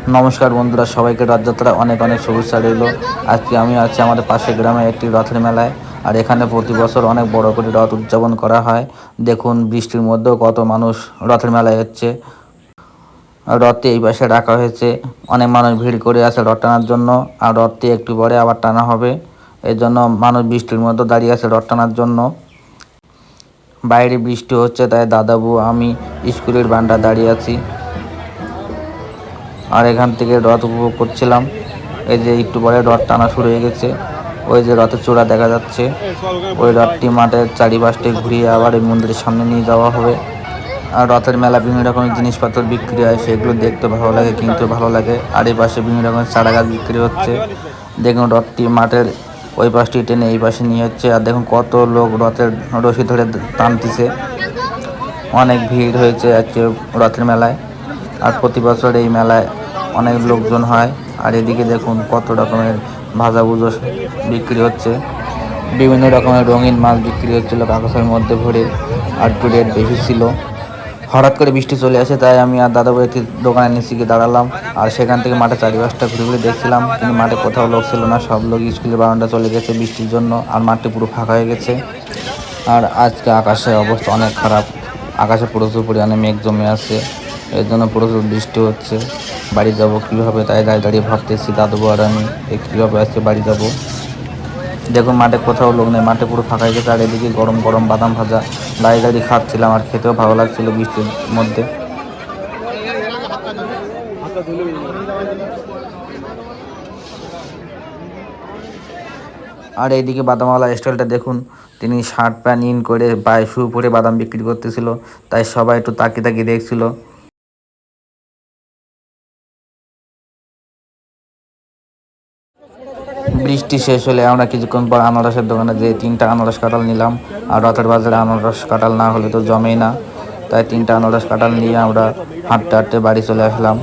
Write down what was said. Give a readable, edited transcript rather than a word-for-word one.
নমস্কার বন্ধুরা, সবাইকে রথযাত্রা অনেক অনেক শুভেচ্ছা রইল। আজকে আমি আছি আমাদের পাশের গ্রামে একটি রথের মেলায়। আর এখানে প্রতি বছর অনেক বড় করে রথ উদযাপন করা হয়। দেখুন বৃষ্টির মধ্যেও কত মানুষ রথের মেলায় হচ্ছে। রথটি এই পাশে রাখা হয়েছে, অনেক মানুষ ভিড় করে আছে রথ টানার জন্য। আর রথটি একটু পরে আবার টানা হবে, এই জন্য মানুষ বৃষ্টির মধ্যে দাঁড়িয়ে আছে রথ টানার জন্য। বাইরে বৃষ্টি হচ্ছে, তাই দাদাবু আমি স্কুলের বান্ডা দাঁড়িয়ে আছি আর এখান থেকে রথ উপভোগ করছিলাম। এই যে একটু পরে রথ টানা শুরু হয়ে গেছে, ওই যে রথের চূড়া দেখা যাচ্ছে। ওই রথটি মাঠের চারিপাশটি ঘুরিয়ে আবার এই মন্দিরের সামনে নিয়ে যাওয়া হবে। আর রথের মেলা বিভিন্ন রকমের জিনিসপত্র বিক্রি হয়, সেগুলো দেখতে ভালো লাগে, কিনতে ভালো লাগে। আর এই পাশে বিভিন্ন রকমের চারা গাছ বিক্রি হচ্ছে। দেখুন রথটি মাঠের ওই পাশটি টেনে এই পাশে নিয়ে হচ্ছে। আর দেখুন কত লোক রথের রশি ধরে টানতেছে। অনেক ভিড় হয়েছে আজকে রথের মেলায়। আর প্রতি বছর এই মেলায় অনেক লোকজন হয়। আর এদিকে দেখুন কত রকমের ভাজাভুজো বিক্রি হচ্ছে, বিভিন্ন রকমের রঙিন মাছ বিক্রি হচ্ছিল কাগজের মধ্যে ভরে। আর একটু রেট বেশি ছিল। হঠাৎ করে বৃষ্টি চলে আসে, তাই আমি আর দাদা ভাই একটি দোকানের নিচে গিয়ে দাঁড়ালাম। আর সেখান থেকে মাঠে চারিপাশটা ঘুরে ঘুরে দেখছিলাম, কিন্তু মাঠে কোথাও লোক ছিল না, সব লোক স্কুলের বারান্দা চলে গেছে বৃষ্টির জন্য। আর মাঠটি পুরো ফাঁকা হয়ে গেছে। আর আজকে আকাশের অবস্থা অনেক খারাপ, আকাশে প্রচুর পরিমাণে মেঘ জমে আছে, এর জন্য প্রচুর বৃষ্টি হচ্ছে। বাড়ি যাব কীভাবে, তাই দাঁড়িয়ে দাঁড়িয়ে ভাবতেছি দাদু আর আমি কীভাবে আজকে বাড়ি যাব। দেখুন মাঠে কোথাও লোক নেই, মাঠে পুরো ফাঁকা হয়ে গেছে। আর এদিকে গরম গরম বাদাম ভাজা দাঁড়িয়ে দাঁড়িয়ে খাচ্ছিলাম, আর খেতেও ভালো লাগছিল বৃষ্টির মধ্যে। আর এইদিকে বাদামওয়ালা স্টলটা দেখুন, তিনি শার্ট প্যান্ট ইন করে পায়ে শু পরে বাদাম বিক্রি করতেছিল, তাই সবাই একটু তাকিয়ে তাকিয়ে দেখছিল। বৃষ্টি শেষ হলে আমরা কিছুক্ষণ পর আনারসের দোকানে যেয়ে 3টা আনারস কাঁঠাল নিলাম। আর রথের বাজারে আনারস কাঁঠাল না হলে তো জমেই না, তাই 3টা আনারস কাঁঠাল নিয়ে আমরা হাঁটতে হাঁটতে বাড়ি চলে আসলাম।